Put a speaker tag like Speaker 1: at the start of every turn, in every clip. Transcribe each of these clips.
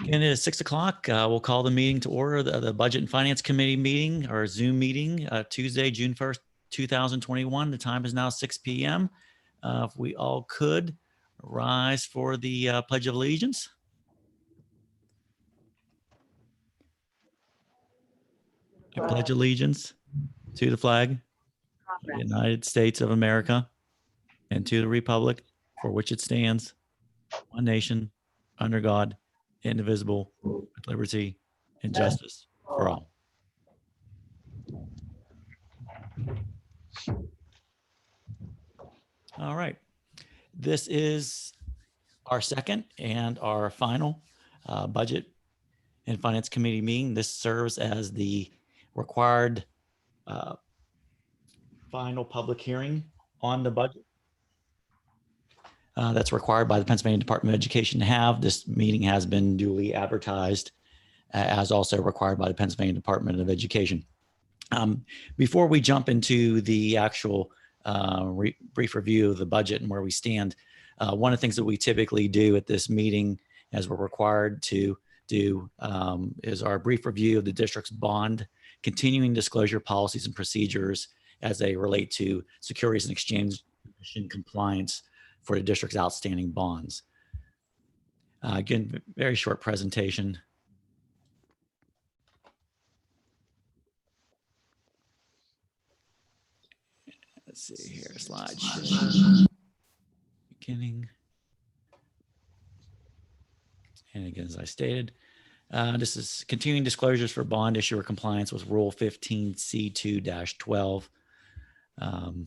Speaker 1: And it is 6 o'clock. We'll call the meeting to order, the Budget and Finance Committee meeting, or Zoom meeting, Tuesday, June 1st, 2021. The time is now 6 p.m. If we all could rise for the Pledge of Allegiance. I pledge allegiance to the flag of the United States of America and to the republic for which it stands, one nation, under God, indivisible, with liberty and justice for all. All right. This is our second and our final Budget and Finance Committee meeting. This serves as the required final public hearing on the budget. That's required by the Pennsylvania Department of Education to have. This meeting has been duly advertised as also required by the Pennsylvania Department of Education. Before we jump into the actual brief review of the budget and where we stand, one of the things that we typically do at this meeting, as we're required to do, is our brief review of the district's bond continuing disclosure policies and procedures as they relate to Securities and Exchange Commission compliance for the district's outstanding bonds. Again, very short presentation. Let's see here, slideshow. Beginning. And again, as I stated, this is continuing disclosures for bond issuer compliance with Rule 15C2-12. And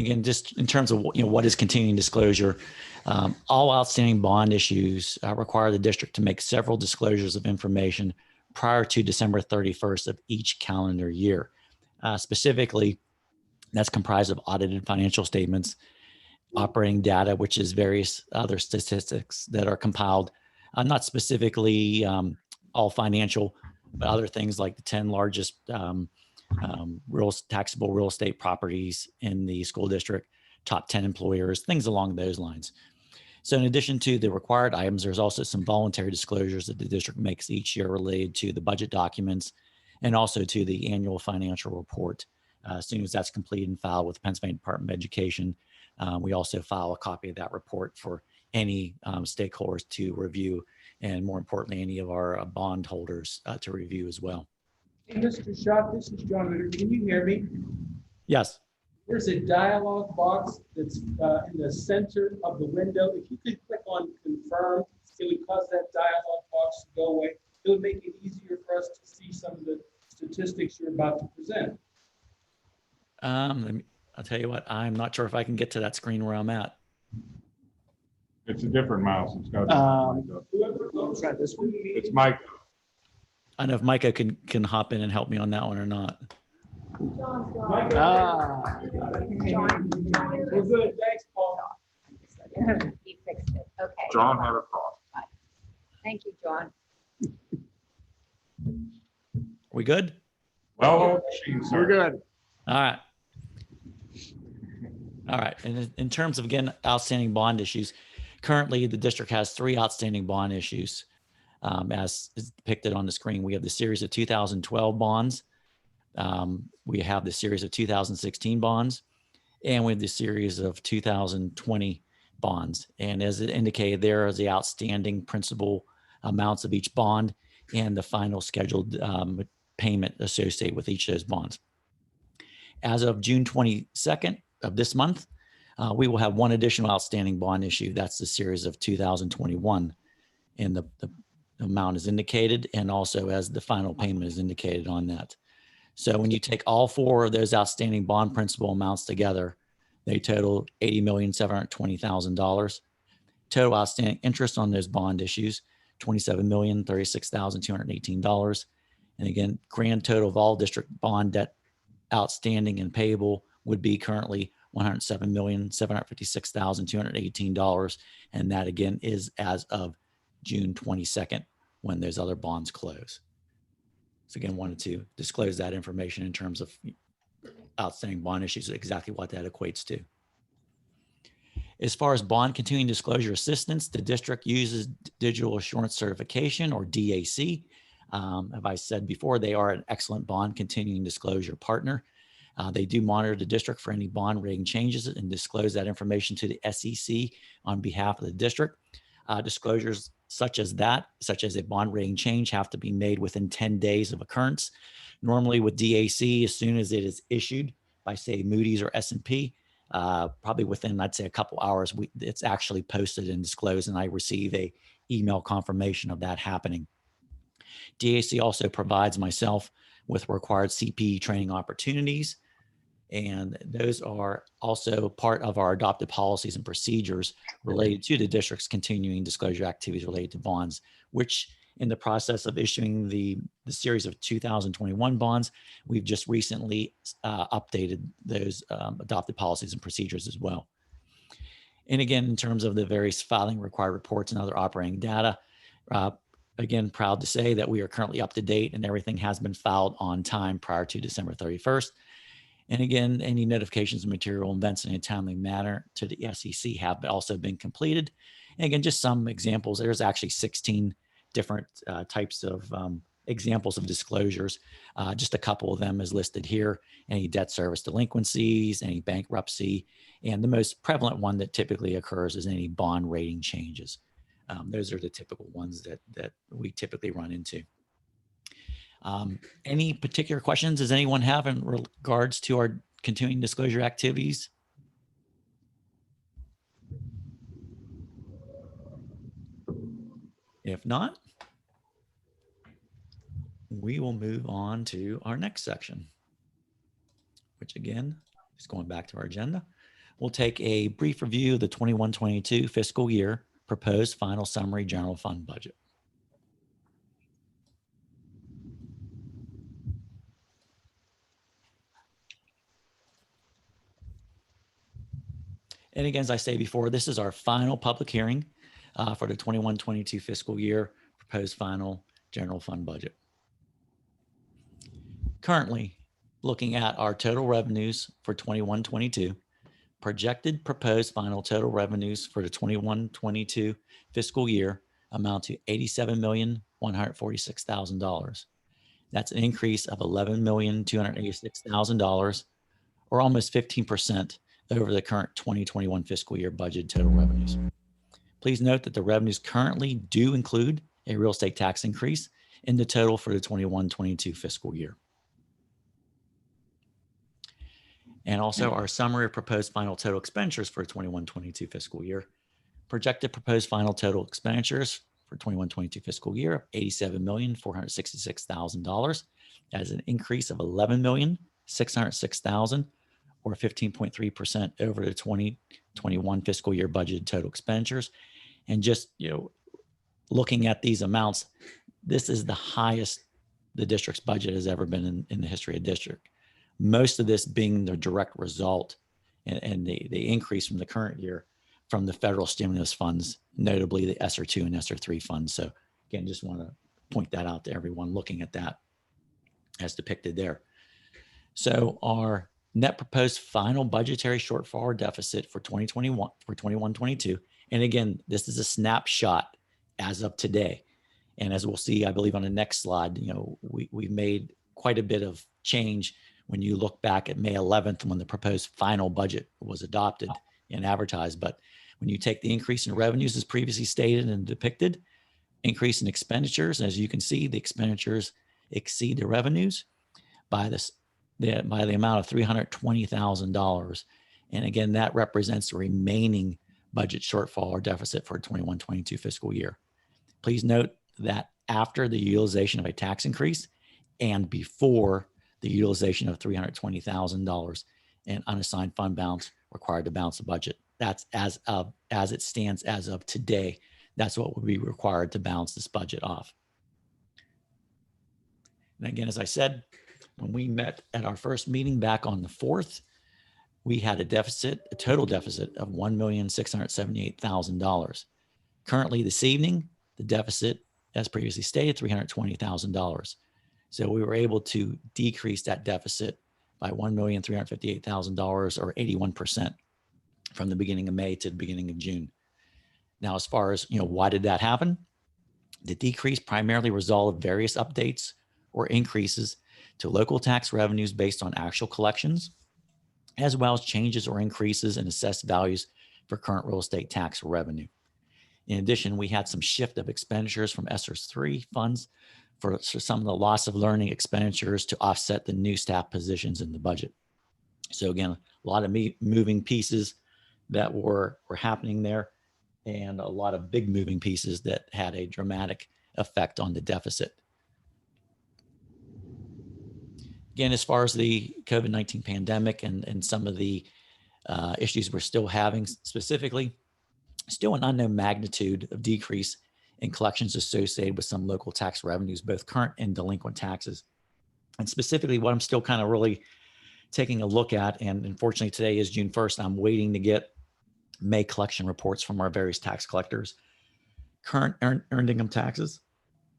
Speaker 1: again, just in terms of what is continuing disclosure, all outstanding bond issues require the district to make several disclosures of information prior to December 31st of each calendar year. Specifically, that's comprised of audited financial statements, operating data, which is various other statistics that are compiled, not specifically all financial, but other things like the 10 largest taxable real estate properties in the school district, top 10 employers, things along those lines. So in addition to the required items, there's also some voluntary disclosures that the district makes each year related to the budget documents and also to the annual financial report. As soon as that's completed and filed with the Pennsylvania Department of Education, we also file a copy of that report for any stakeholders to review, and more importantly, any of our bond holders to review as well.
Speaker 2: Hey, Mr. Schott, this is John Ritter. Can you hear me?
Speaker 1: Yes.
Speaker 2: There's a dialog box that's in the center of the window. If you could click on confirm, it would cause that dialog box to go away. It would make it easier for us to see some of the statistics you're about to present.
Speaker 1: I'll tell you what, I'm not sure if I can get to that screen where I'm at.
Speaker 3: It's a different mouse. It's got
Speaker 2: Whoever looks at this one,
Speaker 3: it's Mike.
Speaker 1: I don't know if Micah can hop in and help me on that one or not.
Speaker 2: we're good. Thanks, Paul.
Speaker 4: He fixed it. Okay.
Speaker 3: John had a thought.
Speaker 4: Thank you, John.
Speaker 1: We good?
Speaker 3: Well, we're good.
Speaker 1: All right. All right. And in terms of, again, outstanding bond issues, currently the district has 3 outstanding bond issues. As is depicted on the screen, we have the series of 2012 bonds. We have the series of 2016 bonds, and we have the series of 2020 bonds. And as it indicated, there is the outstanding principal amounts of each bond and the final scheduled payment associated with each of those bonds. As of June 22nd of this month, we will have one additional outstanding bond issue. That's the series of 2021. And the amount is indicated, and also as the final payment is indicated on that. So when you take all 4 of those outstanding bond principal amounts together, they total $80,720,000. Total outstanding interest on those bond issues, $27,036,218. And again, grand total of all district bond debt outstanding and payable would be currently $107,756,218. And that again is as of June 22nd, when those other bonds close. So again, wanted to disclose that information in terms of outstanding bond issues, exactly what that equates to. As far as bond continuing disclosure assistance, the district uses Digital Assurance Certification, or DAC. As I said before, they are an excellent bond continuing disclosure partner. They do monitor the district for any bond rating changes and disclose that information to the SEC on behalf of the district. Disclosures such as a bond rating change, have to be made within 10 days of occurrence. Normally with DAC, as soon as it is issued by, say, Moody's or S&P, probably within, I'd say, a couple hours, it's actually posted and disclosed, and I receive a email confirmation of that happening. DAC also provides myself with required CPE training opportunities, and those are also part of our adopted policies and procedures related to the district's continuing disclosure activities related to bonds, which in the process of issuing the series of 2021 bonds, we've just recently updated those adopted policies and procedures as well. And again, in terms of the various filing required reports and other operating data, again, proud to say that we are currently up to date and everything has been filed on time prior to December 31st. And again, any notifications of material events in a timely manner to the SEC have also been completed. And again, just some examples. There's actually 16 different types of examples of disclosures. Just a couple of them is listed here: any debt service delinquencies, any bankruptcy, and the most prevalent one that typically occurs is any bond rating changes. Those are the typical ones that we typically run into. Any particular questions does anyone have in regards to our continuing disclosure activities? If not, we will move on to our next section, which again is going back to our agenda. We'll take a brief review of the 21-22 fiscal year proposed final summary general fund budget. And again, as I say before, this is our final public hearing for the 21-22 fiscal year proposed final general fund budget. Currently, looking at our total revenues for 21-22, projected proposed final total revenues for the 21-22 fiscal year amount to $87,146,000. That's an increase of $11,286,000, or almost 15% over the current 2021 fiscal year budget total revenues. Please note that the revenues currently do include a real estate tax increase in the total for the 21-22 fiscal year. And also our summary of proposed final total expenditures for 21-22 fiscal year. Projected proposed final total expenditures for 21-22 fiscal year of $87,466,000. That is an increase of $11,606,000, or 15.3% over the 2021 fiscal year budgeted total expenditures. And just, looking at these amounts, this is the highest the district's budget has ever been in the history of district. Most of this being the direct result and the increase from the current year from the federal stimulus funds, notably the ESSER 2 and ESSER 3 funds. So again, just want to point that out to everyone looking at that as depicted there. So our net proposed final budgetary shortfall or deficit for 2021 for 21-22. And again, this is a snapshot as of today. And as we'll see, I believe on the next slide, we've made quite a bit of change when you look back at May 11th when the proposed final budget was adopted and advertised. But when you take the increase in revenues as previously stated and depicted, increase in expenditures, as you can see, the expenditures exceed the revenues by the amount of $320,000. And again, that represents the remaining budget shortfall or deficit for 21-22 fiscal year. Please note that after the utilization of a tax increase and before the utilization of $320,000 in unassigned fund balance required to balance the budget. That's as it stands as of today. That's what would be required to balance this budget off. And again, as I said, when we met at our first meeting back on the 4th, we had a total deficit of $1,678,000. Currently this evening, the deficit, as previously stated, $320,000. So we were able to decrease that deficit by $1,358,000 or 81% from the beginning of May to the beginning of June. Now, as far as, why did that happen? The decrease primarily resulted various updates or increases to local tax revenues based on actual collections, as well as changes or increases in assessed values for current real estate tax revenue. In addition, we had some shift of expenditures from ESSER 3 funds for some of the loss of learning expenditures to offset the new staff positions in the budget. So again, a lot of moving pieces that were happening there, and a lot of big moving pieces that had a dramatic effect on the deficit. Again, as far as the COVID-19 pandemic and some of the issues we're still having, specifically, still an unknown magnitude of decrease in collections associated with some local tax revenues, both current and delinquent taxes. And specifically, what I'm still kind of really taking a look at, and unfortunately today is June 1st, I'm waiting to get May collection reports from our various tax collectors, current earned income taxes,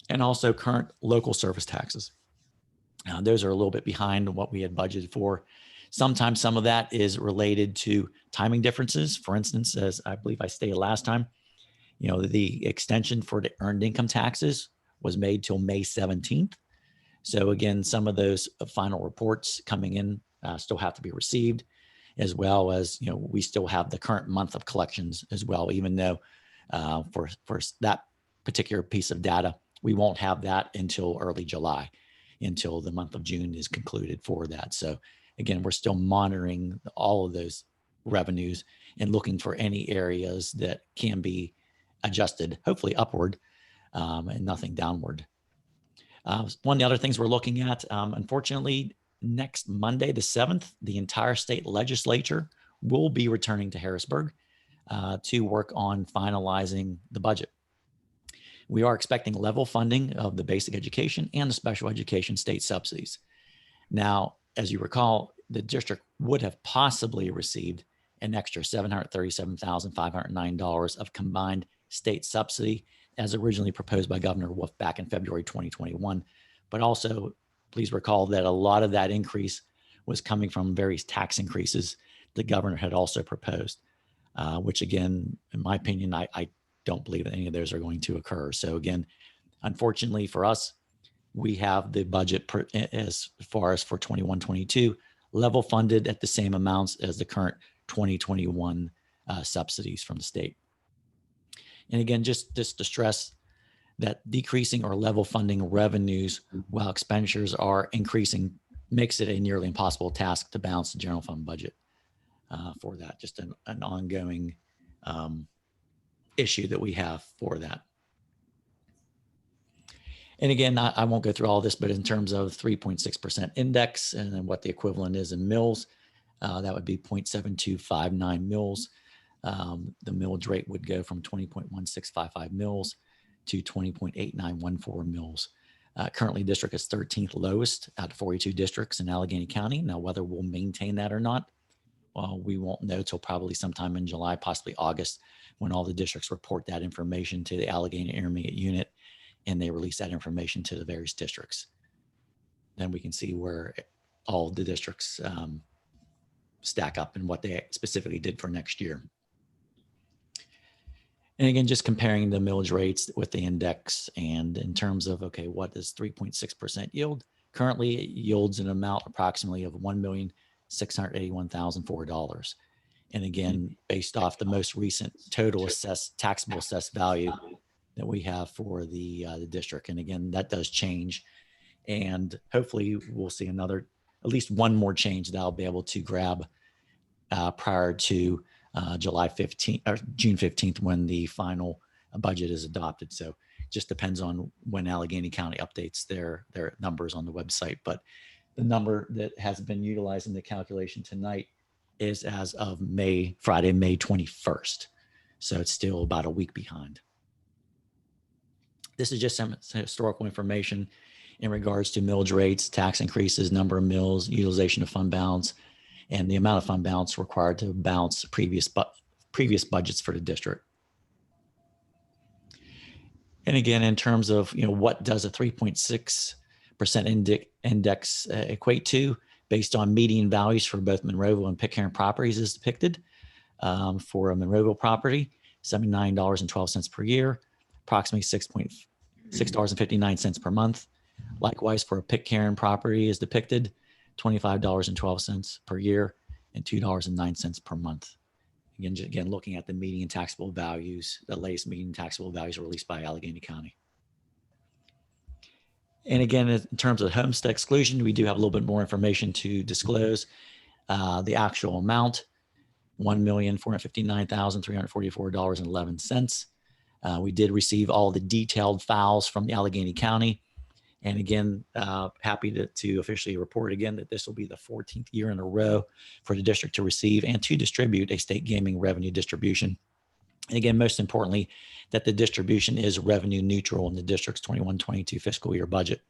Speaker 1: and also current local service taxes. Those are a little bit behind what we had budgeted for. Sometimes some of that is related to timing differences. For instance, as I believe I stated last time, the extension for the earned income taxes was made till May 17th. So again, some of those final reports coming in still have to be received, as well as, we still have the current month of collections as well, even though for that particular piece of data, we won't have that until early July, until the month of June is concluded for that. So again, we're still monitoring all of those revenues and looking for any areas that can be adjusted, hopefully upward, and nothing downward. One of the other things we're looking at, unfortunately, next Monday, the 7th, the entire state legislature will be returning to Harrisburg to work on finalizing the budget. We are expecting level funding of the basic education and the special education state subsidies. Now, as you recall, the district would have possibly received an extra $737,509 of combined state subsidy as originally proposed by Governor Wolf back in February 2021. But also, please recall that a lot of that increase was coming from various tax increases the governor had also proposed, which again, in my opinion, I don't believe that any of those are going to occur. So again, unfortunately for us, we have the budget as far as for 21-22 level funded at the same amounts as the current 2021 subsidies from the state. And again, just to stress that decreasing or level funding revenues while expenditures are increasing makes it a nearly impossible task to balance the general fund budget for that. Just an ongoing issue that we have for that. And again, I won't go through all this, but in terms of 3.6% index and then what the equivalent is in mils, that would be 0.7259 mils. The millage rate would go from 20.1655 mils to 20.8914 mils. Currently, district is 13th lowest out of 42 districts in Allegheny County. Now, whether we'll maintain that or not, well, we won't know till probably sometime in July, possibly August, when all the districts report that information to the Allegheny Intermediate Unit and they release that information to the various districts. Then we can see where all the districts stack up and what they specifically did for next year. And again, just comparing the millage rates with the index and in terms of, okay, what does 3.6% yield? Currently, it yields an amount approximately of $1,681,004. And again, based off the most recent total taxable assessed value that we have for the district. And again, that does change. And hopefully we'll see at least one more change that I'll be able to grab prior to July 15th or June 15th when the final budget is adopted. So it just depends on when Allegheny County updates their numbers on the website. But the number that has been utilized in the calculation tonight is as of Friday, May 21st. So it's still about a week behind. This is just some historical information in regards to millage rates, tax increases, number of mills, utilization of fund balance, and the amount of fund balance required to balance previous budgets for the district. And again, in terms of what does a 3.6% index equate to based on median values for both Monroeville and Pitcairn properties is depicted. for a Monroeville property, $79.12 per year, approximately $6.59 per month. Likewise, for a Pitcairn property is depicted, $25.12 per year and $2.09 per month. Again, looking at the median taxable values, the latest median taxable values released by Allegheny County. And again, in terms of homestead exclusion, we do have a little bit more information to disclose. The actual amount, $1,459,344.11. We did receive all the detailed files from the Allegheny County. And again, happy to officially report again that this will be the 14th year in a row for the district to receive and to distribute a state gaming revenue distribution. And again, most importantly, that the distribution is revenue neutral in the district's 21-22 fiscal year budget.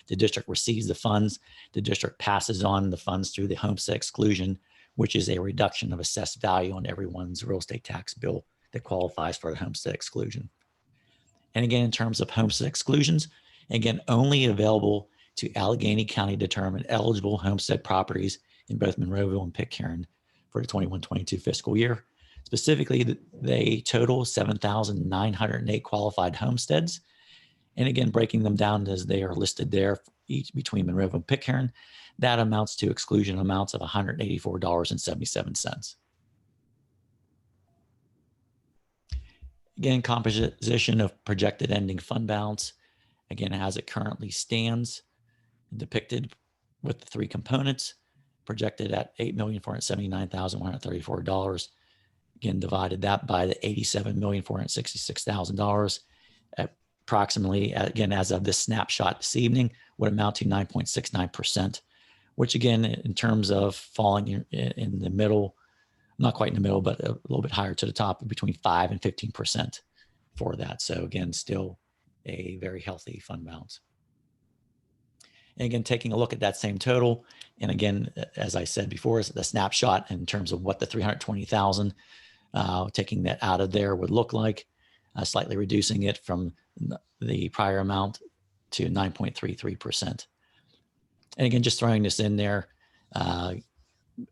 Speaker 1: The district receives the funds. The district passes on the funds through the homestead exclusion, which is a reduction of assessed value on everyone's real estate tax bill that qualifies for the homestead exclusion. And again, in terms of homestead exclusions, again, only available to Allegheny County determined eligible homestead properties in both Monroeville and Pitcairn for the 21-22 fiscal year. Specifically, they total 7,908 qualified homesteads. And again, breaking them down as they are listed there, each between Monroeville and Pitcairn, that amounts to exclusion amounts of $184.77. Again, composition of projected ending fund balance. Again, as it currently stands, depicted with the three components, projected at $8,479,134. Again, divided that by the $87,466,000, approximately, again, as of this snapshot this evening, would amount to 9.69%, which again, in terms of falling in the middle, not quite in the middle, but a little bit higher to the top, between 5 and 15% for that. So again, still a very healthy fund balance. And again, taking a look at that same total, and again, as I said before, is the snapshot in terms of what the 320,000, taking that out of there would look like, slightly reducing it from the prior amount to 9.33%. And again, just throwing this in there,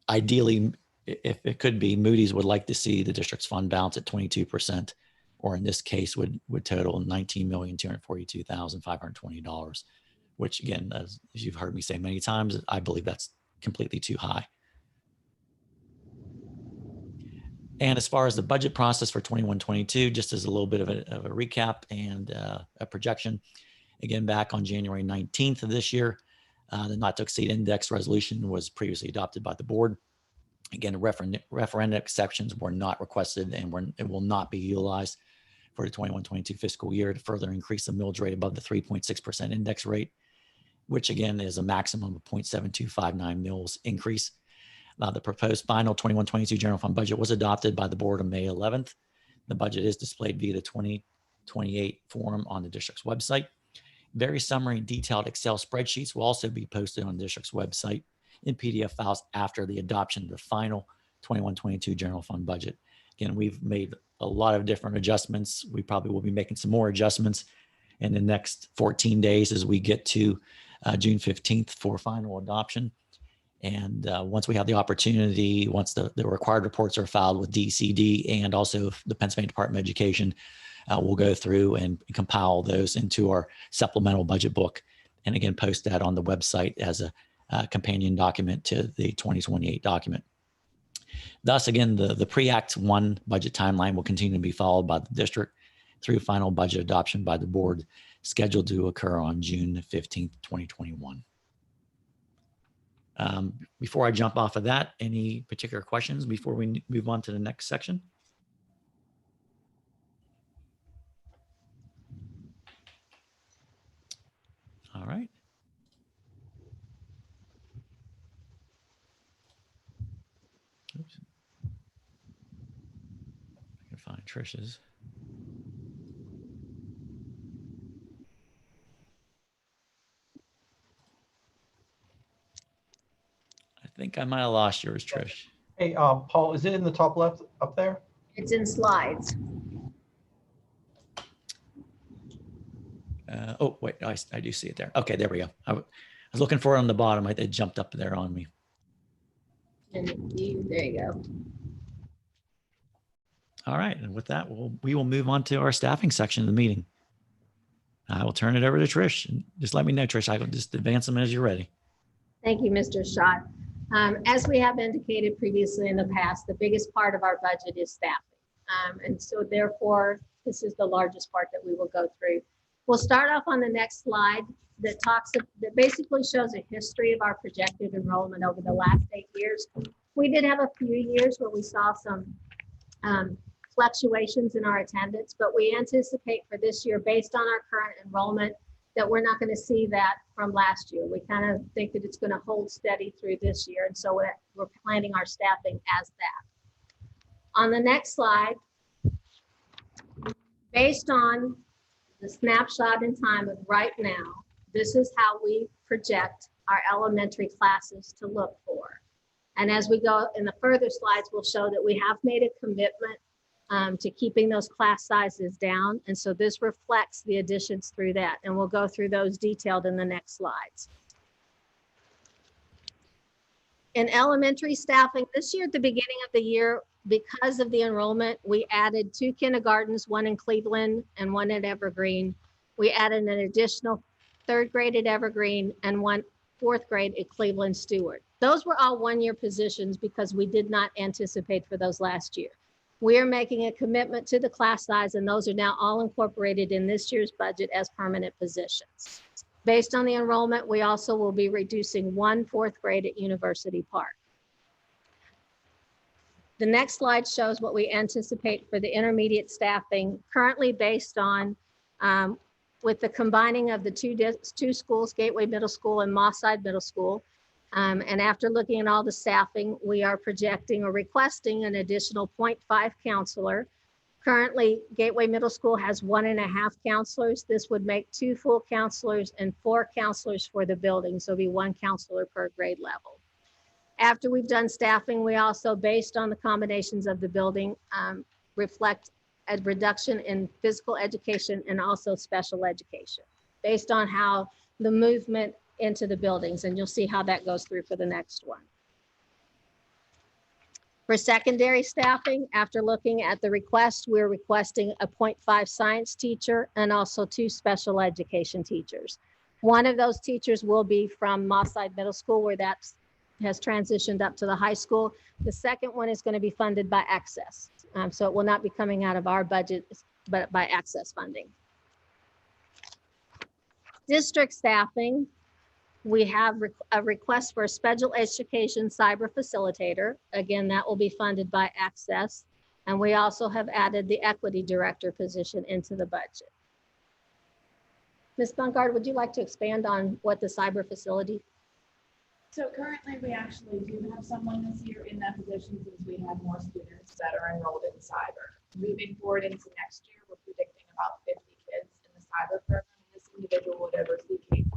Speaker 1: ideally, if it could be, Moody's would like to see the district's fund balance at 22%, or in this case would total $19,242,520, which again, as you've heard me say many times, I believe that's completely too high. And as far as the budget process for 21-22, just as a little bit of a recap and a projection, again, back on January 19th of this year, the not to exceed index resolution was previously adopted by the board. Again, referendum exceptions were not requested and it will not be utilized for the 21-22 fiscal year to further increase the millage rate above the 3.6% index rate, which again is a maximum of 0.7259 mils increase. The proposed final 21-22 general fund budget was adopted by the board on May 11th. The budget is displayed via the 2028 form on the district's website. Very summary and detailed Excel spreadsheets will also be posted on the district's website in PDF files after the adoption of the final 21-22 general fund budget. Again, we've made a lot of different adjustments. We probably will be making some more adjustments in the next 14 days as we get to June 15th for final adoption. And once we have the opportunity, once the required reports are filed with DCD and also the Pennsylvania Department of Education, we'll go through and compile those into our supplemental budget book. And again, post that on the website as a companion document to the 2028 document. Thus, again, the pre-Act 1 budget timeline will continue to be followed by the district through final budget adoption by the board, scheduled to occur on June 15th, 2021. Before I jump off of that, any particular questions before we move on to the next section? All right. Oops. I can find Trish's. I think I might have lost yours, Trish.
Speaker 5: Hey, Paul, is it in the top left up there?
Speaker 4: It's in slides.
Speaker 1: Oh, wait, I do see it there. Okay, there we go. I was looking for it on the bottom. It jumped up there on me.
Speaker 4: And there you go.
Speaker 1: All right. And with that, we will move on to our staffing section of the meeting. I will turn it over to Trish. And just let me know, Trish. I will just advance them as you're ready.
Speaker 4: Thank you, Mr. Schott. As we have indicated previously in the past, the biggest part of our budget is staffing. And so therefore, this is the largest part that we will go through. We'll start off on the next slide that basically shows a history of our projected enrollment over the last 8 years. We did have a few years where we saw some fluctuations in our attendance, but we anticipate for this year, based on our current enrollment, that we're not going to see that from last year. We kind of think that it's going to hold steady through this year. And so we're planning our staffing as that. On the next slide, based on the snapshot in time of right now, this is how we project our elementary classes to look for. And as we go in the further slides, we'll show that we have made a commitment to keeping those class sizes down. And so this reflects the additions through that. And we'll go through those detailed in the next slides. In elementary staffing, this year at the beginning of the year, because of the enrollment, we added 2 kindergartens, 1 in Cleveland and 1 at Evergreen. We added an additional 3rd grade at Evergreen and 1 4th grade at Cleveland Stewart. Those were all 1-year positions because we did not anticipate for those last year. We are making a commitment to the class size, and those are now all incorporated in this year's budget as permanent positions. Based on the enrollment, we also will be reducing 1 4th grade at University Park. The next slide shows what we anticipate for the intermediate staffing, currently based on, with the combining of the two schools, Gateway Middle School and Mosside Middle School. And after looking at all the staffing, we are projecting or requesting an additional 0.5 counselor. Currently, Gateway Middle School has 1.5 counselors. This would make 2 full counselors and 4 counselors for the building. So it'll be 1 counselor per grade level. After we've done staffing, we also, based on the combinations of the building, reflect a reduction in physical education and also special education, based on how the movement into the buildings, and you'll see how that goes through for the next one. For secondary staffing, after looking at the request, we're requesting a 0.5 science teacher and also 2 special education teachers. One of those teachers will be from Mosside Middle School, where that has transitioned up to the high school. The second one is going to be funded by Access. So it will not be coming out of our budget, but by Access funding. District staffing, we have a request for a special education cyber facilitator. Again, that will be funded by Access. And we also have added the equity director position into the budget. Ms. Bungard, would you like to expand on what the cyber facility?
Speaker 6: So currently, we actually do have someone this year in that position since we have more students that are enrolled in cyber. Moving forward into next year, we're predicting about 50 kids in the cyber program. This individual would oversee K-12,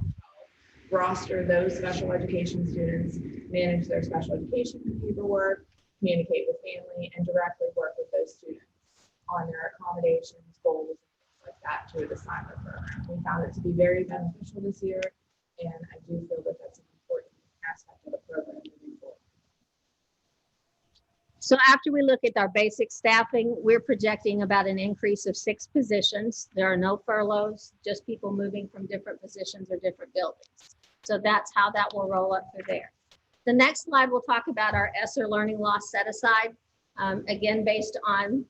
Speaker 6: roster those special education students, manage their special education paperwork, communicate with family, and directly work with those students on their accommodations, goals, and things like that through the cyber program. We found it to be very beneficial this year, and I do feel that that's an important aspect of the program moving forward.
Speaker 4: So after we look at our basic staffing, we're projecting about an increase of 6 positions. There are no furloughs, just people moving from different positions or different buildings. So that's how that will roll up through there. The next slide, we'll talk about our ESSER learning loss set aside. Again, based on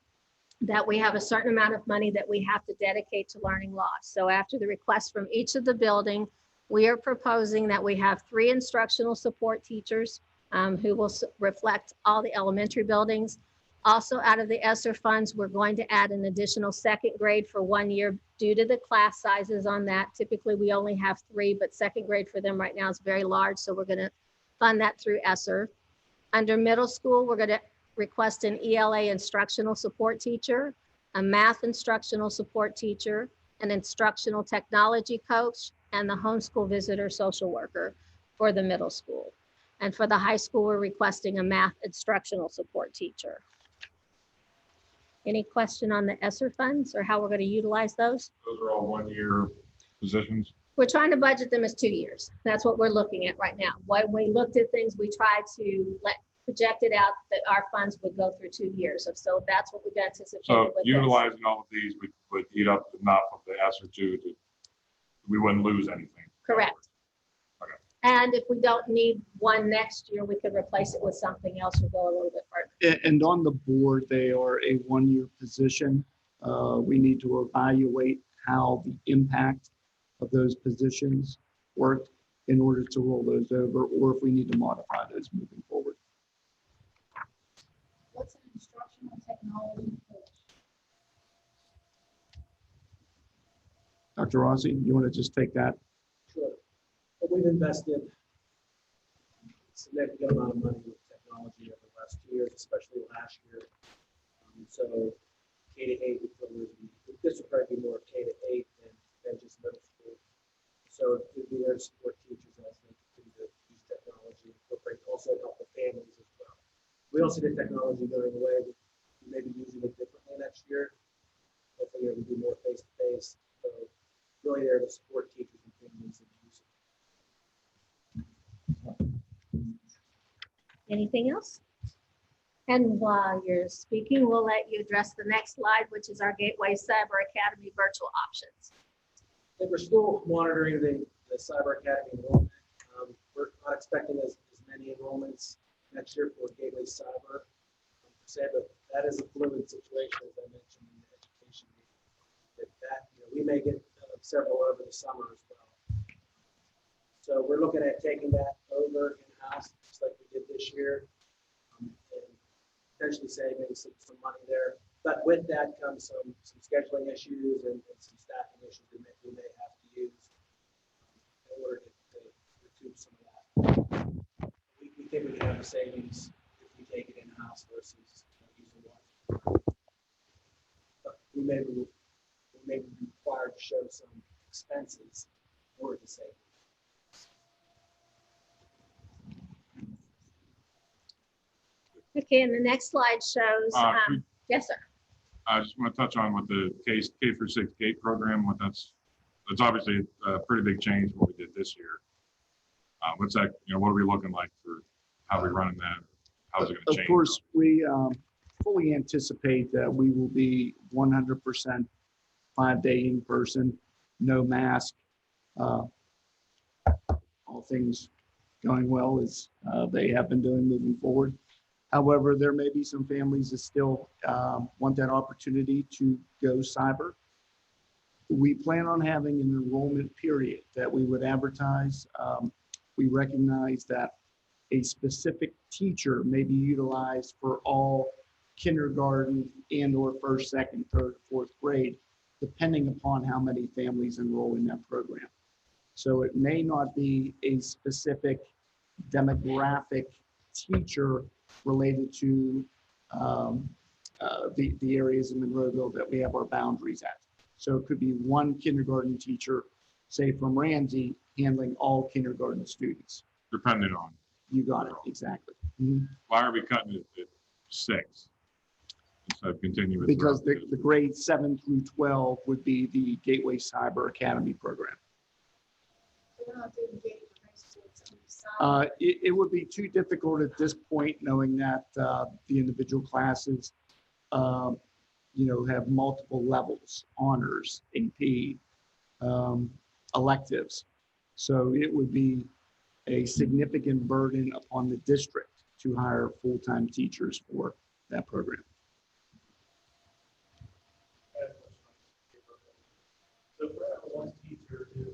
Speaker 4: that, we have a certain amount of money that we have to dedicate to learning loss. So after the request from each of the building, we are proposing that we have 3 instructional support teachers who will reflect all the elementary buildings. Also, out of the ESSER funds, we're going to add an additional 2nd grade for 1 year due to the class sizes on that. Typically, we only have 3, but 2nd grade for them right now is very large, so we're going to fund that through ESSER. Under middle school, we're going to request an ELA instructional support teacher, a math instructional support teacher, an instructional technology coach, and the homeschool visitor social worker for the middle school. And for the high school, we're requesting a math instructional support teacher. Any question on the ESSER funds or how we're going to utilize those?
Speaker 3: Those are all 1-year positions.
Speaker 4: We're trying to budget them as 2 years. That's what we're looking at right now. When we looked at things, we tried to let projected out that our funds would go through 2 years. So that's what we've anticipated
Speaker 3: So
Speaker 4: with this.
Speaker 3: utilizing all of these would eat up enough of the ESSER two to, we wouldn't lose anything.
Speaker 4: Correct.
Speaker 3: Okay.
Speaker 4: And if we don't need one next year, we could replace it with something else or go a little bit further.
Speaker 7: And on the board, they are a one-year position. We need to evaluate how the impact of those positions worked in order to roll those over, or if we need to modify those moving forward.
Speaker 6: What's an instructional technology coach?
Speaker 7: Dr. Rossi, you want to just take that?
Speaker 2: Sure. But we've invested a significant amount of money with technology over the last 2 years, especially last year. So K to 8, this would probably be more K to 8 than just middle school. So it would be there to support teachers as they continue to use technology, incorporate, also help the families as well. We also did technology going away. We may be using it differently next year. Hopefully, we do more face-to-face. So really there to support teachers and families in use.
Speaker 4: Anything else? And while you're speaking, we'll let you address the next slide, which is our Gateway Cyber Academy virtual options.
Speaker 2: And we're still monitoring the Cyber Academy enrollment. We're not expecting as many enrollments next year for Gateway Cyber. But that is a fluid situation, as I mentioned in the education meeting. We may get several over the summer as well. So we're looking at taking that over in-house, just like we did this year, and potentially saving some money there. But with that comes some scheduling issues and some staffing issues we may have to use in order to recoup some of that. We think we can have a savings if we take it in-house versus using one. But we may be required to show some expenses in order to save.
Speaker 4: Okay, and the next slide shows, yes, sir.
Speaker 3: I just want to touch on what the K through 6 GATE program, that's obviously a pretty big change from what we did this year. What's that, what are we looking like for how we're running that? How is it going to change?
Speaker 7: Of course, we fully anticipate that we will be 100% 5-day in person, no mask, all things going well as they have been doing moving forward. However, there may be some families that still want that opportunity to go cyber. We plan on having an enrollment period that we would advertise. We recognize that a specific teacher may be utilized for all kindergarten and/or first, second, third, fourth grade, depending upon how many families enroll in that program. So it may not be a specific demographic teacher related to the areas in Monroeville that we have our boundaries at. So it could be one kindergarten teacher, say from Ramsey, handling all kindergarten students.
Speaker 3: Depending on.
Speaker 7: You got it, exactly. Mm-hmm.
Speaker 3: Why are we cutting it at 6 instead of continuing?
Speaker 7: Because the grades 7 through 12 would be the Gateway Cyber Academy program.
Speaker 6: We're not doing Gateway for high school, it's only some.
Speaker 7: It would be too difficult at this point, knowing that the individual classes, have multiple levels, honors, AP, electives. So it would be a significant burden upon the district to hire full-time teachers for that program.
Speaker 2: So for one teacher who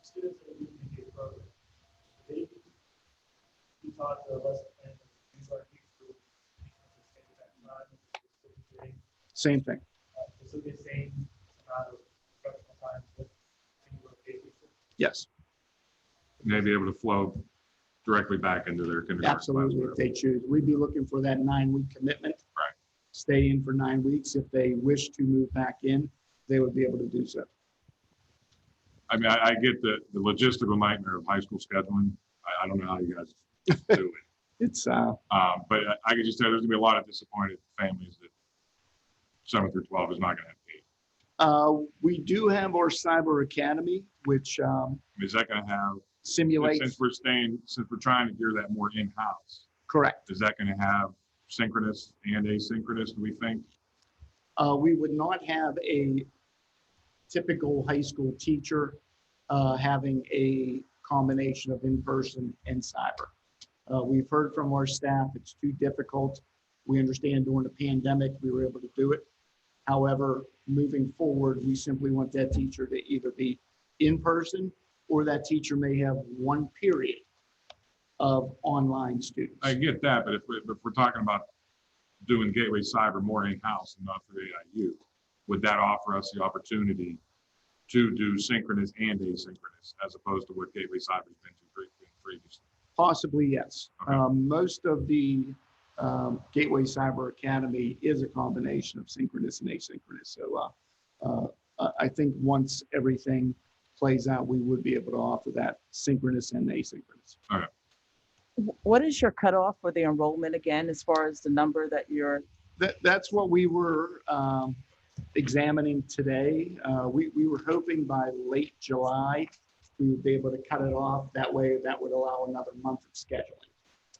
Speaker 2: students that are using the GATE program, they be taught the lesson plan and things like
Speaker 7: Same thing.
Speaker 2: So the same amount of professional time with
Speaker 7: Yes,
Speaker 3: And they'd be able to flow directly back into their kindergarten.
Speaker 7: absolutely. If they choose, we'd be looking for that 9-week commitment.
Speaker 3: Right.
Speaker 7: Stay in for 9 weeks. If they wish to move back in, they would be able to do so.
Speaker 3: I mean, I get the logistical nightmare of high school scheduling. I don't know how you guys do it.
Speaker 7: It's
Speaker 3: But I can just tell you, there's gonna be a lot of disappointed families that 7 through 12 is not gonna have paid.
Speaker 7: We do have our Cyber Academy, which
Speaker 3: Is that going to have,
Speaker 7: simulates,
Speaker 3: since we're trying to gear that more in-house,
Speaker 7: correct.
Speaker 3: is that going to have synchronous and asynchronous, do we think?
Speaker 7: We would not have a typical high school teacher having a combination of in-person and cyber. We've heard from our staff, it's too difficult. We understand during the pandemic, we were able to do it. However, moving forward, we simply want that teacher to either be in person or that teacher may have one period of online students.
Speaker 3: I get that, but if we're talking about doing Gateway Cyber more in-house and not through AIU, would that offer us the opportunity to do synchronous and asynchronous as opposed to what Gateway Cyber's been previously?
Speaker 7: Possibly, yes.
Speaker 3: Okay.
Speaker 7: Most of the Gateway Cyber Academy is a combination of synchronous and asynchronous. So I think once everything plays out, we would be able to offer that synchronous and asynchronous.
Speaker 3: All right.
Speaker 8: What is your cutoff for the enrollment again, as far as the number that you're?
Speaker 7: That's what we were examining today. We were hoping by late July, we would be able to cut it off. That way, that would allow another month of scheduling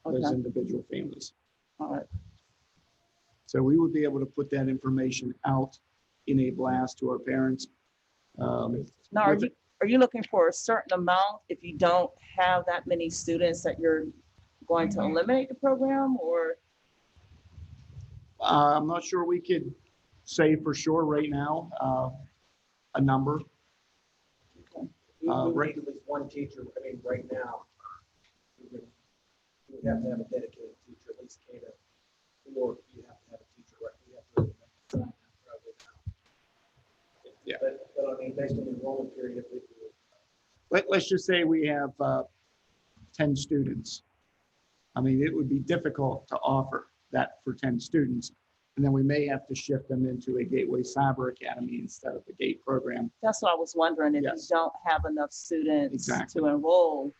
Speaker 7: those
Speaker 8: Okay.
Speaker 7: individual families.
Speaker 8: All right.
Speaker 7: So we would be able to put that information out in a blast to our parents.
Speaker 8: Now,
Speaker 7: With
Speaker 8: are you looking for a certain amount if you don't have that many students that you're going to eliminate the program, or?
Speaker 7: I'm not sure we could say for sure right now a number.
Speaker 9: We
Speaker 7: Right.
Speaker 9: need at least one teacher, I mean, right now, we would have to have a dedicated teacher, at least K to, or you have to have a teacher, right? We have to design that probably now.
Speaker 7: Yeah.
Speaker 9: But I mean, based on the enrollment period, if we do.
Speaker 7: Let's just say we have 10 students. I mean, it would be difficult to offer that for 10 students. And then we may have to shift them into a Gateway Cyber Academy instead of the GATE program.
Speaker 8: That's what I was wondering, if you
Speaker 7: Yes.
Speaker 8: don't have enough students
Speaker 7: Exactly.
Speaker 8: to enroll,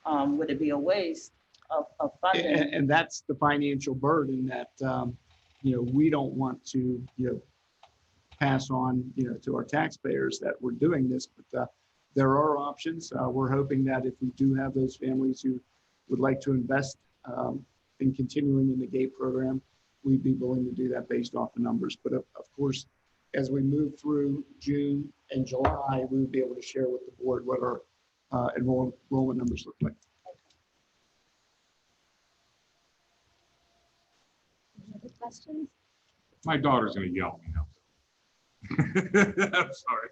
Speaker 8: would it be a waste of funding?
Speaker 7: And that's the financial burden that, we don't want to, pass on, to our taxpayers that we're doing this, but there are options. We're hoping that if we do have those families who would like to invest in continuing in the GATE program, we'd be willing to do that based off the numbers. But of course, as we move through June and July, we would be able to share with the board what our enrollment numbers look like.
Speaker 4: Any other questions?
Speaker 3: My daughter's going to yell at me now. I'm sorry.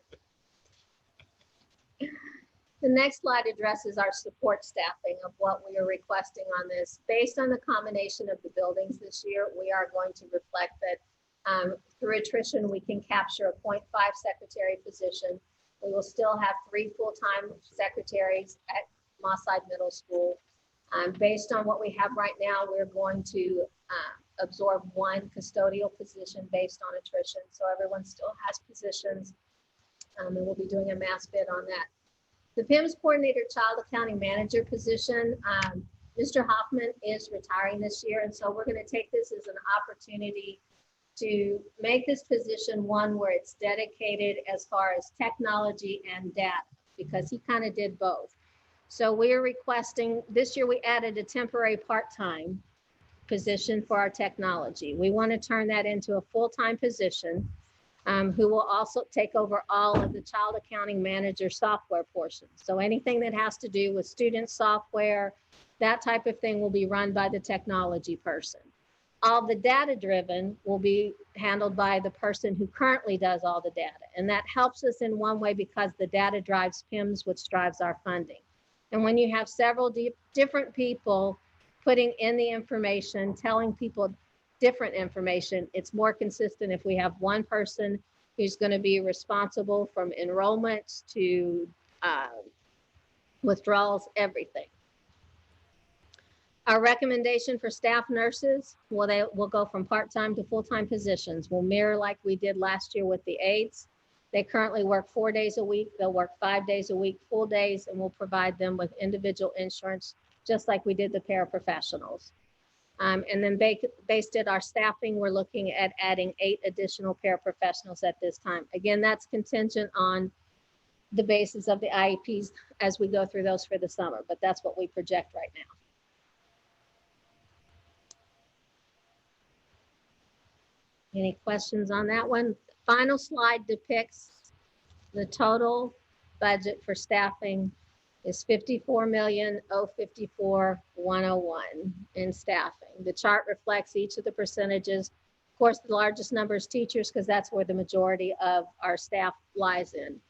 Speaker 4: The next slide addresses our support staffing of what we are requesting on this. Based on the combination of the buildings this year, we are going to reflect that through attrition, we can capture a 0.5 secretary position. We will still have 3 full-time secretaries at Mosside Middle School. Based on what we have right now, we're going to absorb 1 custodial position based on attrition. So everyone still has positions, and we'll be doing a mass bid on that. The PIMS coordinator child accounting manager position, Mr. Hoffman is retiring this year. And so we're going to take this as an opportunity to make this position one where it's dedicated as far as technology and data, because he kind of did both. So we're requesting, this year we added a temporary part-time position for our technology. We want to turn that into a full-time position. Who will also take over all of the child accounting manager software portions. So anything that has to do with student software, that type of thing will be run by the technology person. All the data driven will be handled by the person who currently does all the data. And that helps us in one way because the data drives PIMS, which drives our funding. And when you have several different people putting in the information, telling people different information, it's more consistent if we have one person who's going to be responsible from enrollments to withdrawals, everything. Our recommendation for staff nurses, well, they will go from part-time to full-time positions. We'll mirror like we did last year with the aides. They currently work 4 days a week. They'll work 5 days a week, full days, and we'll provide them with individual insurance, just like we did the paraprofessionals. And then based at our staffing, we're looking at adding 8 additional paraprofessionals at this time. Again, that's contingent on the basis of the IEPs as we go through those for the summer, but that's what we project right now. Any questions on that one? Final slide depicts the total budget for staffing is $54,054,101 in staffing. The chart reflects each of the percentages. Of course, the largest number is teachers because that's where the majority of our staff lies in.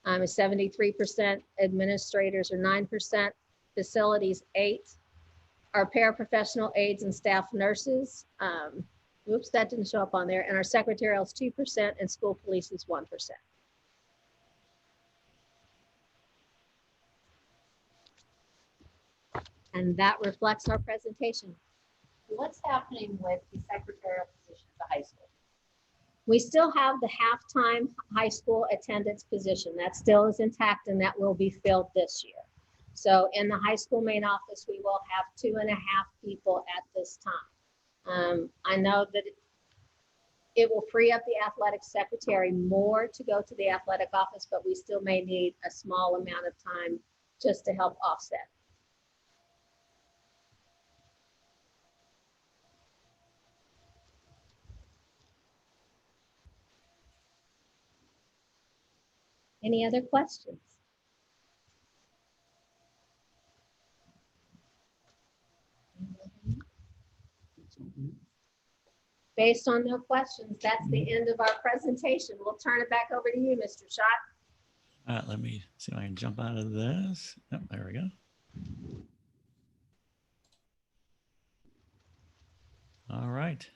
Speaker 4: 73%, administrators are 9%, facilities 8%, our paraprofessional aides and staff nurses, oops, that didn't show up on there, and our secretarial is 2% and school police is 1%. And that reflects our presentation.
Speaker 10: What's happening with the secretarial position at the high school?
Speaker 4: We still have the halftime high school attendance position. That still is intact and that will be filled this year. So in the high school main office, we will have 2.5 people at this time. I know that it will free up the athletic secretary more to go to the athletic office, but we still may need a small amount of time just to help offset. Any other questions? Based on no questions, that's the end of our presentation. We'll turn it back over to you, Mr. Schott.
Speaker 1: All right, let me see if I can jump out of this. Yep, there we go. All right.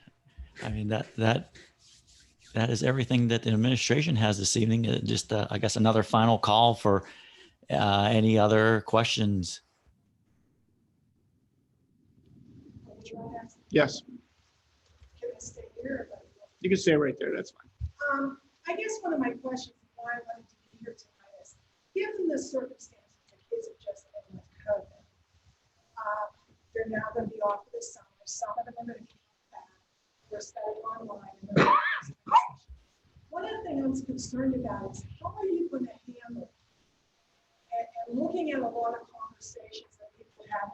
Speaker 1: I mean, that is everything that the administration has this evening. Just, I guess, another final call for any other questions.
Speaker 7: Yes,
Speaker 11: Can I stay here?
Speaker 7: you can stay right there. That's fine.
Speaker 11: I guess one of my questions why I wanted to be here tonight is, given the circumstances the kids have just been with COVID, they're now going to be off for the summer. Some of them are going to be back. We're studying online. One of the things I'm concerned about is how are you going to handle, and looking at a lot of conversations that people have,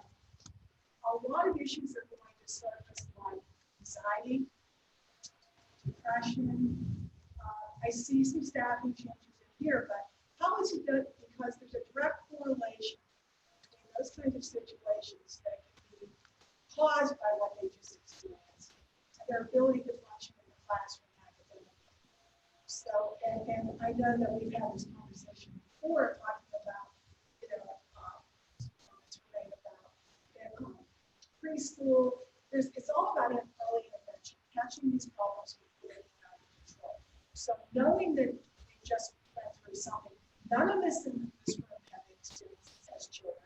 Speaker 11: a lot of issues are going to surface like anxiety, depression. I see some staffing changes in here, but how is it that, because there's a direct correlation between those kinds of situations that can be caused by what they just experienced and their ability to function in the classroom academically. So, and I know that we've had this conversation before talking about, preschool. It's all about an early intervention, catching these problems before they're out of control. So knowing that we just went through something, none of us in this room have experienced as children,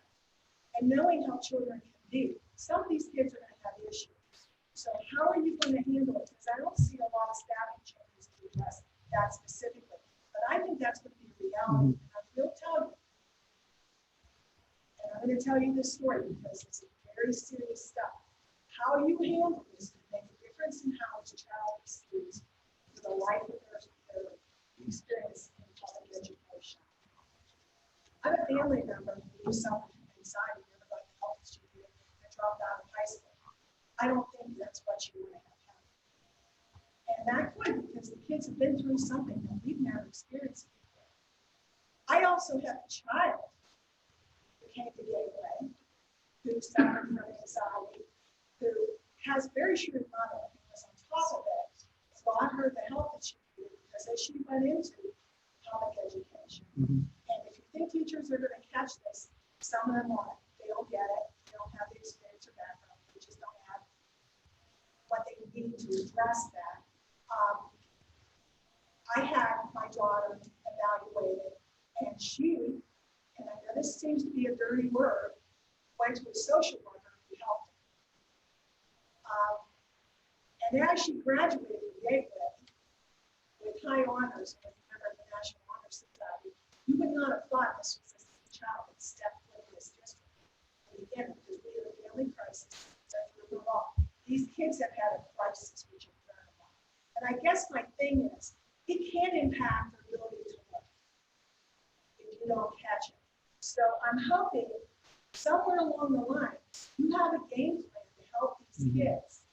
Speaker 11: and knowing how children can be, some of these kids are going to have issues. So how are you going to handle it? Because I don't see a lot of staffing changes to address that specifically, but I think that's going to be a reality. And I will tell you, and I'm going to tell you this story because it's very serious stuff. How you handle this can make a difference in how each child experiences the life of their experience in public education. I'm a family member who suffered from anxiety, never got the help she needed, and dropped out of high school. I don't think that's what you want to have happen. And that could, because the kids have been through something that we've never experienced before. I also have a child who came to Gateway, who suffered from anxiety, who has very shrewd mother, who was on top of it, got her the help that she needed because as she went into public education. And if you think teachers are going to catch this, some of them aren't. They don't get it. They don't have the experience or background. They just don't have what they need to address that. I had my daughter evaluated, and she, and I know this seems to be a dirty word, went to a social worker who helped her. And as she graduated from Gateway with high honors as a member of the National Honor Society, you would not have thought this was a child that stepped into this district. And again, because we had a family crisis, that we were all, these kids have had a crisis, which you've learned about. And I guess my thing is, it can impact their ability to learn if you don't catch it. So I'm hoping somewhere along the line, you have a game plan to help these kids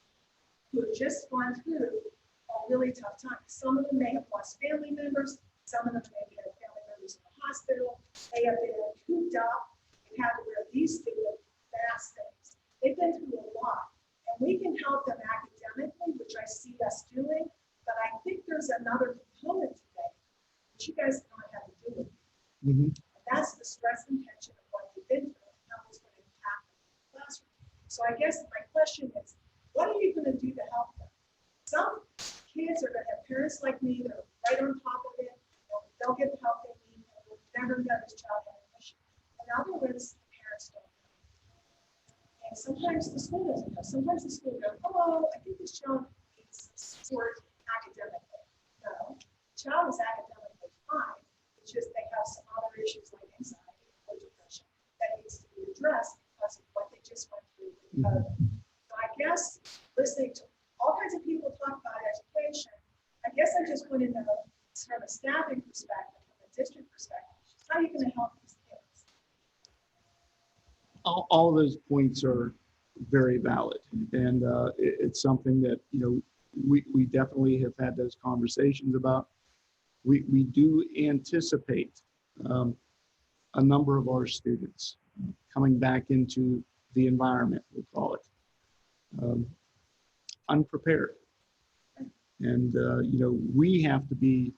Speaker 11: who have just gone through a really tough time. Some of them may have lost family members. Some of them may have family members in the hospital. They have been cooped up and had to wear these stupid mask things. They've been through a lot. And we can help them academically, which I see us doing. But I think there's another component today, which you guys don't have to do with. And that's the stress and tension of what they've been through and how it's going to impact them in the classroom. So I guess my question is, what are you going to do to help them? Some kids are going to have parents like me that are right on top of it. They'll get the help they need, and we'll never know this child had an issue. In other words, the parents don't know. And sometimes the school doesn't know. Sometimes the school goes, oh, I think this child needs support academically. No, the child is academically fine. It's just they have some other issues like anxiety or depression that needs to be addressed because of what they just went through with COVID. So I guess listening to all kinds of people talk about education, I guess I just want to know from a staffing perspective, from a district perspective, how are you going to help these kids?
Speaker 7: All of those points are very valid. And it's something that, we definitely have had those conversations about. We do anticipate a number of our students coming back into the environment, we'll call it, unprepared. And, we have to be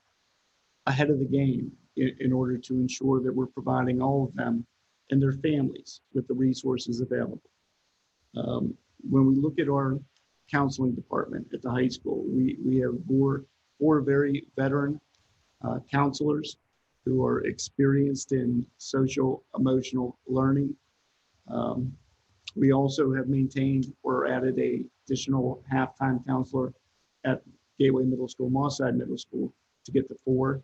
Speaker 7: ahead of the game in order to ensure that we're providing all of them and their families with the resources available. When we look at our counseling department at the high school, we have four very veteran counselors who are experienced in social emotional learning. We also have maintained or added a additional half-time counselor at Gateway Middle School, Mosside Middle School to get to 4,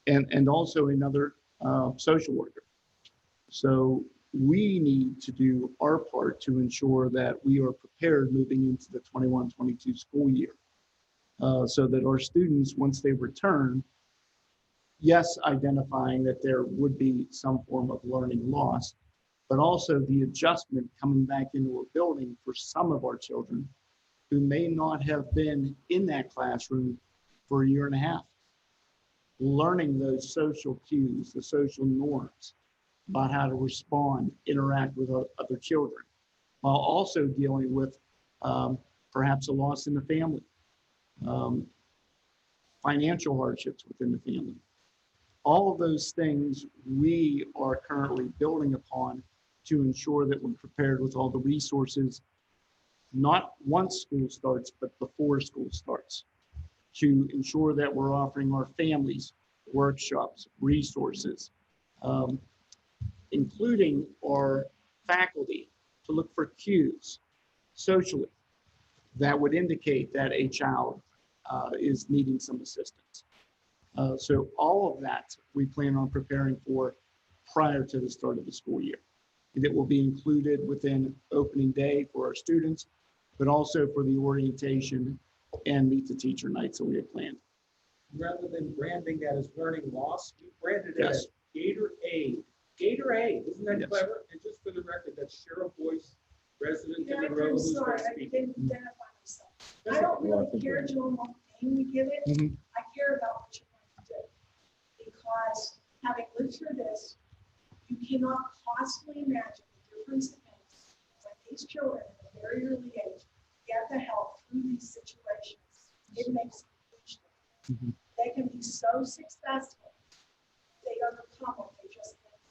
Speaker 7: and also another social worker. So we need to do our part to ensure that we are prepared moving into the 21-22 school year, so that our students, once they return, yes, identifying that there would be some form of learning loss, but also the adjustment coming back into a building for some of our children who may not have been in that classroom for a year and a half, learning those social cues, the social norms about how to respond, interact with other children, while also dealing with perhaps a loss in the family, financial hardships within the family. All of those things we are currently building upon to ensure that we're prepared with all the resources, not once school starts, but before school starts, to ensure that we're offering our families workshops, resources, including our faculty to look for cues socially that would indicate that a child is needing some assistance. So all of that we plan on preparing for prior to the start of the school year. And it will be included within opening day for our students, but also for the orientation and meet the teacher nights that we have planned.
Speaker 2: Rather than branding that as learning loss, we branded it
Speaker 7: Yes.
Speaker 2: as Gator Aid. Gator Aid, isn't that
Speaker 7: Yes.
Speaker 2: clever? And just for the record, that's Cheryl Boyce, resident
Speaker 11: Yeah,
Speaker 2: in Monroe,
Speaker 11: I'm
Speaker 2: who's
Speaker 11: sorry,
Speaker 2: going to
Speaker 11: I
Speaker 2: speak.
Speaker 11: didn't identify myself. I don't really care, Joan, what name we give it.
Speaker 7: Mhm.
Speaker 11: I care about what you're going to do. Because having lived through this, you cannot possibly imagine the difference it makes when these children at a very early age get the help through these situations. It makes a huge difference.
Speaker 7: Mhm.
Speaker 11: They can be so successful. They overcome what they just went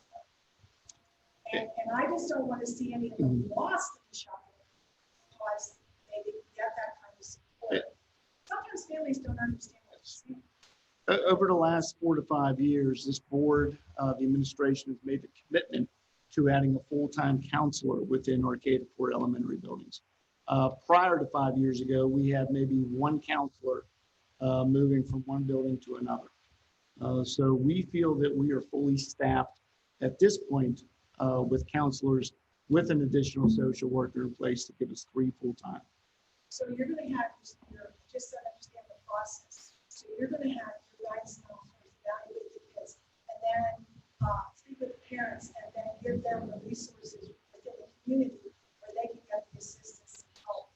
Speaker 11: through. And I just don't want to see any of them lost in the child because they didn't get that kind of support. Sometimes families don't understand what you're saying.
Speaker 7: Over the last 4 to 5 years, this board, the administration has made a commitment to adding a full-time counselor within our K-4 elementary buildings. Prior to 5 years ago, we had maybe one counselor moving from one building to another. So we feel that we are fully staffed at this point with counselors with an additional social worker in place to give us 3 full-time.
Speaker 11: So you're gonna have just to understand the process. So you're gonna have your guidance counselors evaluate the kids, and then speak with the parents, and then give them the resources within the community where they can get the assistance and help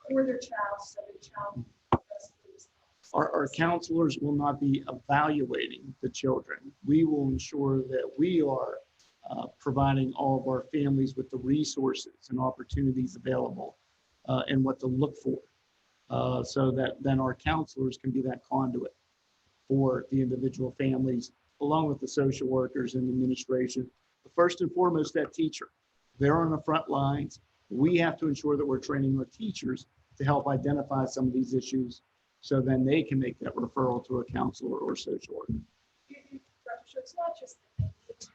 Speaker 11: for their child, so the child doesn't lose.
Speaker 7: Our counselors will not be evaluating the children. We will ensure that we are providing all of our families with the resources and opportunities available and what to look for, so that then our counselors can be that conduit for the individual families, along with the social workers and administration. But first and foremost, that teacher. They're on the front lines. We have to ensure that we're training our teachers to help identify some of these issues, so then they can make that referral to a counselor or social worker.
Speaker 11: So it's not just that they need to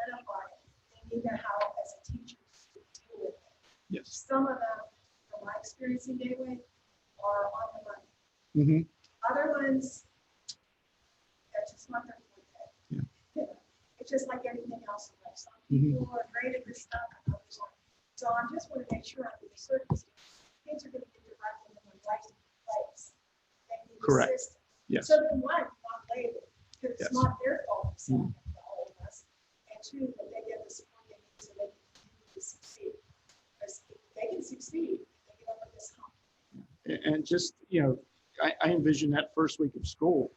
Speaker 11: identify it, they need to how, as a teacher, to deal with it.
Speaker 7: Yes.
Speaker 11: Some of them, from my experience in Gateway, are on the money.
Speaker 7: Mm-hmm.
Speaker 11: Other ones, that's just not their forte.
Speaker 7: Yeah.
Speaker 11: You know, it's just like anything else in life. Some
Speaker 7: Mhm.
Speaker 11: people are great at this stuff and others aren't. So I just want to make sure under the circumstances, kids are going to be directed in the right place. They need
Speaker 7: Correct.
Speaker 11: assistance.
Speaker 7: Yes.
Speaker 11: So then one, not labeled, because
Speaker 7: Yes.
Speaker 11: it's not their fault, it's
Speaker 7: Mhm.
Speaker 11: the whole of us. And two, that they get the support they need so they can continue to succeed. Because they can succeed if they get over this hump.
Speaker 7: And just, I envision that first week of school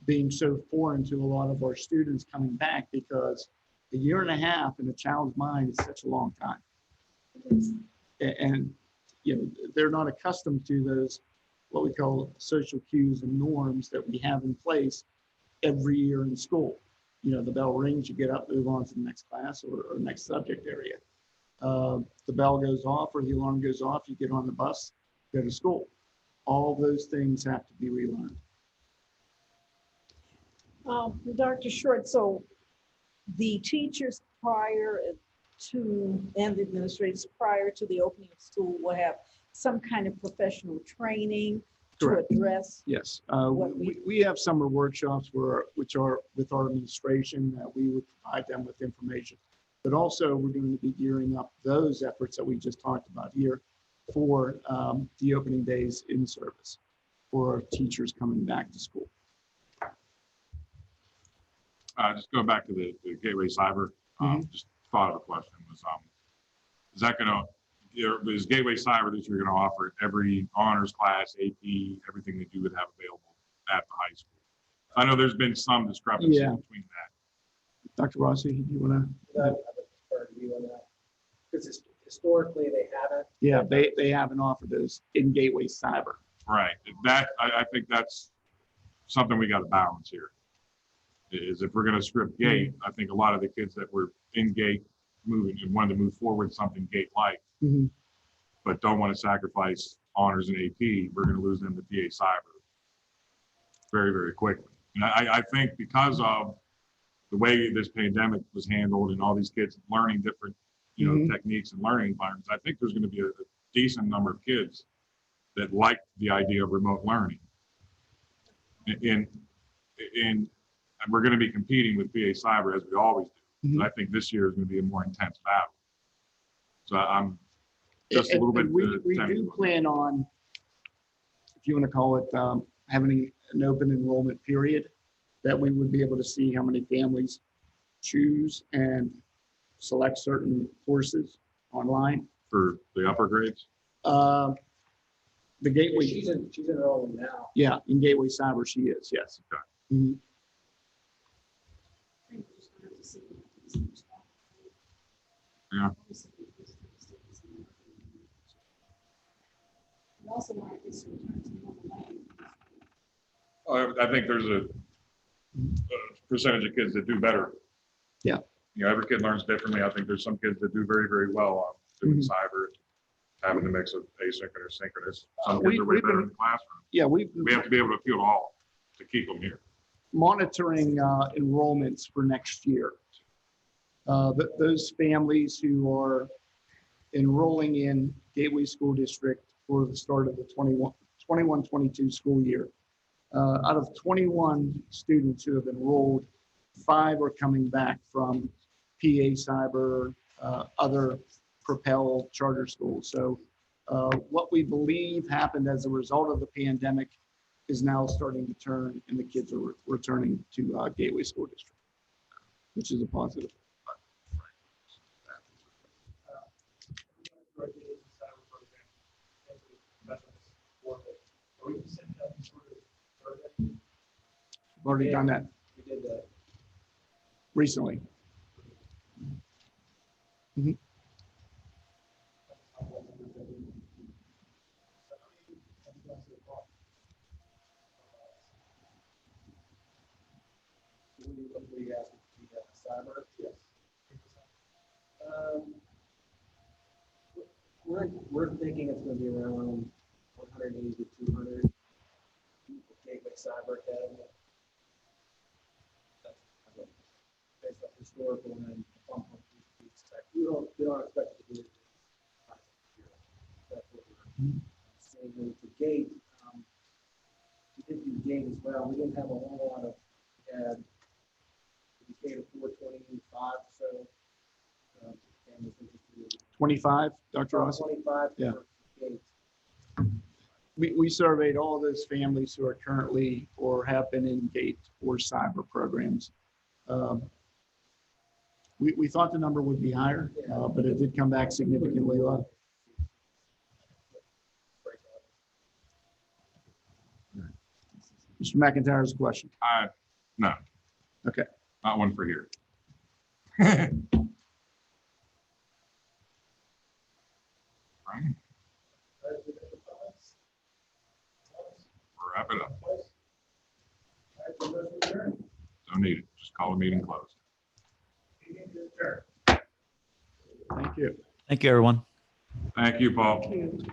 Speaker 7: being so foreign to a lot of our students coming back, because a year and a half in a child's mind is such a long time.
Speaker 11: Because
Speaker 7: And, they're not accustomed to those, what we call social cues and norms that we have in place every year in school. The bell rings, you get up, move on to the next class or next subject area. The bell goes off or the alarm goes off, you get on the bus, go to school. All those things have to be relearned.
Speaker 12: Dr. Short, so the teachers prior to, and the administrators prior to the opening of school will have some kind of professional training to
Speaker 7: Correct.
Speaker 12: address.
Speaker 7: Yes,
Speaker 12: What
Speaker 7: we have summer workshops which are with our administration, that we would provide them with information. But also, we're going to be gearing up those efforts that we just talked about here for the opening days in service for our teachers coming back to school.
Speaker 3: Just going back to the Gateway Cyber, just thought of a question was, is that gonna, is Gateway Cyber that you're gonna offer every honors class, AP, everything that you would have available at the high school? I know there's been some discrepancy
Speaker 7: Yeah.
Speaker 3: between that.
Speaker 7: Dr. Rossi, do you want to?
Speaker 9: I would prefer to you on that. Because historically, they haven't.
Speaker 7: Yeah, they haven't offered those in Gateway Cyber.
Speaker 3: Right, that, I think that's something we gotta balance here. Is if we're gonna script Gate, I think a lot of the kids that were in Gate moving and wanted to move forward something Gate-like,
Speaker 7: Mhm.
Speaker 3: but don't want to sacrifice honors and AP, we're gonna lose them to PA Cyber very, very quickly. And I think because of the way this pandemic was handled and all these kids learning different, techniques and learning environments, I think there's gonna be a decent number of kids that like the idea of remote learning. And we're going to be competing with PA Cyber as we always do.
Speaker 7: Mhm.
Speaker 3: But I think this year is going to be a more intense battle. So I'm just a
Speaker 7: And-
Speaker 3: little bit.
Speaker 7: and we do plan on, if you want to call it, having an open enrollment period, that we would be able to see how many families choose and select certain courses online.
Speaker 3: For the upper grades.
Speaker 7: The Gateway,
Speaker 9: She's enrolling now.
Speaker 7: yeah, in Gateway Cyber, she is, yes.
Speaker 3: Okay.
Speaker 7: Mhm.
Speaker 3: Yeah.
Speaker 11: we also want to return to normal life.
Speaker 3: I think there's a percentage of kids that do better.
Speaker 7: Yeah.
Speaker 3: Every kid learns differently. I think there's some kids that do very, very well on doing
Speaker 7: Mhm.
Speaker 3: cyber, having the mix of asynchronous, synchronous. Some kids
Speaker 7: We-
Speaker 3: are way
Speaker 7: we've
Speaker 3: better
Speaker 7: been-
Speaker 3: in the classroom.
Speaker 7: Yeah,
Speaker 3: We have to be able to appeal to all to keep them here.
Speaker 7: monitoring enrollments for next year. Those families who are enrolling in Gateway School District for the start of the 21-22 school year. Out of 21 students who have enrolled, 5 are coming back from PA Cyber, other Propel charter schools. So What we believe happened as a result of the pandemic is now starting to turn, and the kids are returning to Gateway School District, which is a positive. We've already done that
Speaker 9: We did that.
Speaker 7: recently. Mhm.
Speaker 9: What do you ask? Cyber? Yes. We're thinking it's gonna be around 180 to 200 Gateway Cyber Academy. That's kind of based on historical and bump up we expect. We don't expect it to be this high this year. That's what we're saying with the gate. We did the gate as well. We didn't have a whole lot of, we gave 425, so. Families interested
Speaker 7: 25, Dr.
Speaker 9: in
Speaker 7: Ross?
Speaker 9: 25.
Speaker 7: Yeah.
Speaker 9: for gate.
Speaker 7: We surveyed all those families who are currently or have been in GATE or cyber programs. We thought the number would be higher, but it did come back significantly low. Mr. McIntyre's question.
Speaker 3: No.
Speaker 7: Okay.
Speaker 3: Not one for here. Right. Wrap it up. Don't need it. Just call a meeting closed.
Speaker 7: Thank you.
Speaker 1: Thank you, everyone.
Speaker 3: Thank you, Paul.
Speaker 12: Thank you.